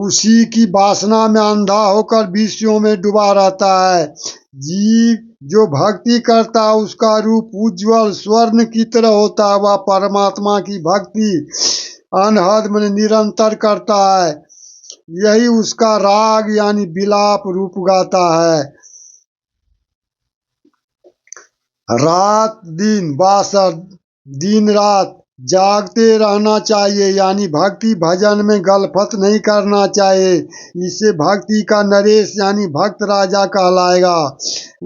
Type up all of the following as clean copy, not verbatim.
उसी की वासना में अंधा होकर विषयों में डूबा रहता है। जीव जो भक्ति करता है उसका रूप उज्जवल स्वर्ण की तरह होता है। वह परमात्मा की भक्ति अनहद में निरंतर करता है। यही उसका राग यानी विलाप रूप गाता है। रात दिन बासर दिन रात जागते रहना चाहिए, यानी भक्ति भजन में गलफत नहीं करना चाहिए। इससे भक्ति का नरेश यानी भक्त राजा कहलाएगा।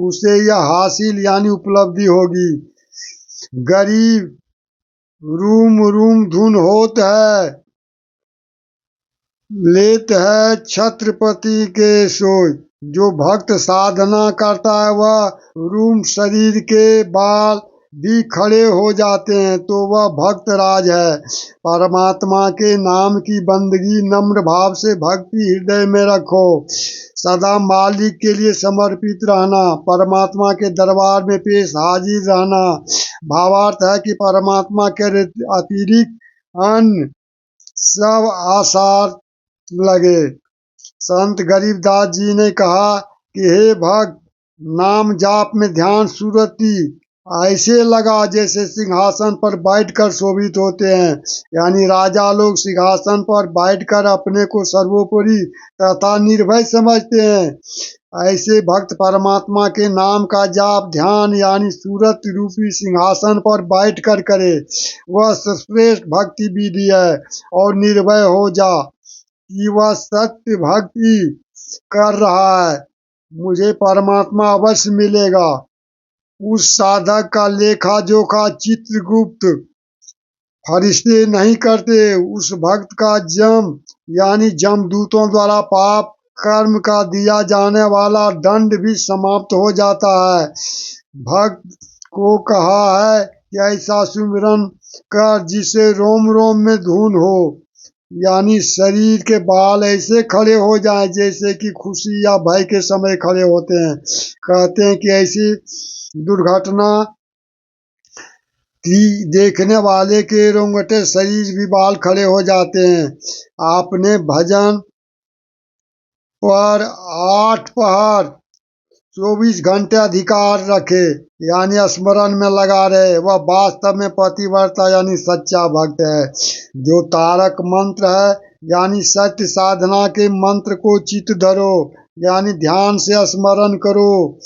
उसे यह हासिल यानी उपलब्धि होगी। गरीब रूम रूम धुन होत है, लेत है छत्रपति के सोय। जो भक्त साधना करता है वह रूम शरीर के बाल भी खड़े हो जाते हैं, तो वह भक्त राज है। परमात्मा के नाम की बंदगी नम्र भाव से भक्ति हृदय में रखो। सदा मालिक के लिए समर्पित रहना, परमात्मा के दरबार में पेश हाजिर रहना। भावार्थ है कि परमात्मा के अतिरिक्त अन्य सब आसार लगे। संत गरीबदास जी ने कहा कि हे भक्त, नाम जाप में ध्यान सुरति ऐसे लगा जैसे सिंहासन पर बैठकर शोभित होते हैं। यानी राजा लोग सिंहासन पर बैठकर अपने को सर्वोपरि तथा निर्भय समझते हैं। ऐसे भक्त परमात्मा के नाम का जाप ध्यान यानी सूरत रूपी सिंहासन पर बैठकर करे। वह श्रेष्ठ भक्ति विधि है। और निर्भय हो जा कि वह सत्य भक्ति कर रहा है, मुझे परमात्मा अवश्य मिलेगा। उस साधक का लेखा जोखा चित्रगुप्त फरिश्ते नहीं करते। उस भक्त का जम यानी जमदूतों द्वारा पाप कर्म का दिया जाने वाला दंड भी समाप्त हो जाता है। भक्त को कहा है कि ऐसा सुमिरन कर जिसे रोम रोम में धुन हो, यानी शरीर के बाल ऐसे खड़े हो जाएं जैसे कि खुशी या भय के समय खड़े होते हैं। कहते हैं कि ऐसी दुर्घटना देखने वाले के रोंगटे शरीर भी बाल खड़े हो जाते हैं। आपने भजन पर 8 पहर 24 घंटे अधिकार रखे, यानी स्मरण में लगा रहे। वह वास्तव में पतिव्रता यानी सच्चा भक्त है। जो तारक मंत्र है यानी सत्य साधना के मंत्र को चित धरो, यानी ध्यान से स्मरण करो।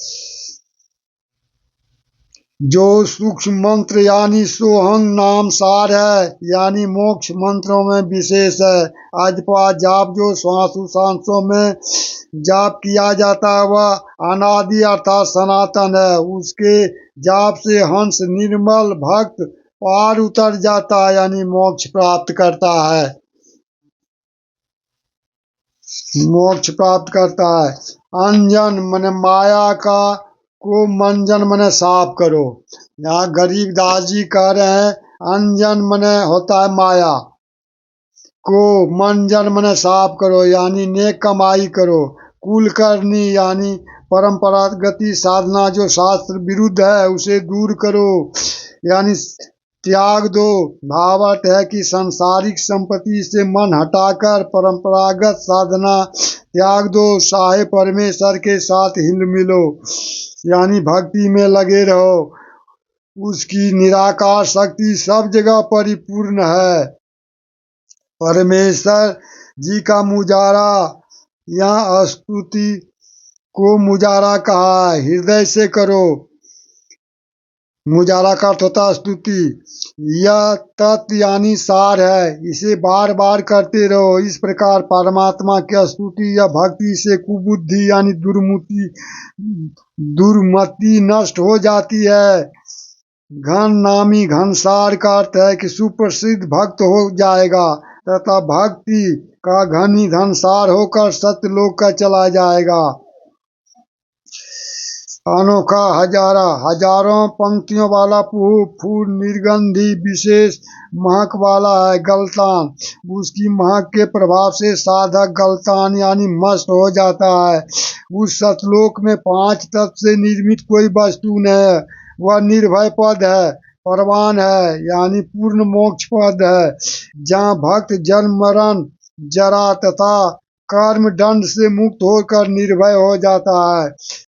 जो सूक्ष्म मंत्र यानी सोहंग नाम सार है, यानी मोक्ष मंत्रों में विशेष है। अजपा जाप जो श्वासोच्छ्वासों में जाप किया जाता है वह अनादि अर्थात सनातन है। उसके जाप से हंस निर्मल भक्त पार उतर जाता है, यानी मोक्ष प्राप्त करता है। मोक्ष प्राप्त करता है। अंजन मन माया का को मंजन मने साफ करो। यहाँ गरीबदास जी कह रहे हैं अंजन मने होता है माया, को मंजन मने साफ करो यानी नेक कमाई करो। कुल करनी यानी परंपरागत साधना जो शास्त्र विरुद्ध है उसे दूर करो, यानी त्याग दो। भावार्थ है कि सांसारिक संपत्ति से मन हटाकर परंपरागत साधना त्याग दो। साहे परमेश्वर के साथ हिल मिलो, यानी भक्ति में लगे रहो। उसकी निराकार शक्ति सब जगह परिपूर्ण है। परमेश्वर जी का मुजारा, यहाँ स्तुति को मुजारा कहा है, हृदय से करो। मुजारा का अर्थ होता है स्तुति। यह तत्व यानी सार है, इसे बार बार करते रहो। इस प्रकार परमात्मा की स्तुति या भक्ति से कुबुद्धि यानी दुर्मति नष्ट हो जाती है। घन नामी घनसार का अर्थ है कि सुप्रसिद्ध भक्त हो जाएगा तथा भक्ति का घनी धनसार होकर सत्यलोक का चला जाएगा। अनोखा हजारा हजारों पंक्तियों वाला फूल निर्गंधी विशेष महक वाला है। गलतान, उसकी महक के प्रभाव से साधक गलतान यानी मस्त हो जाता है। उस सतलोक में 5 तत्व से निर्मित कोई वस्तु नहीं है। वह निर्भय पद है, परवान है, यानी पूर्ण मोक्ष पद है, जहाँ भक्त जन्म मरण जरा तथा कर्म दंड से मुक्त होकर निर्भय हो जाता है।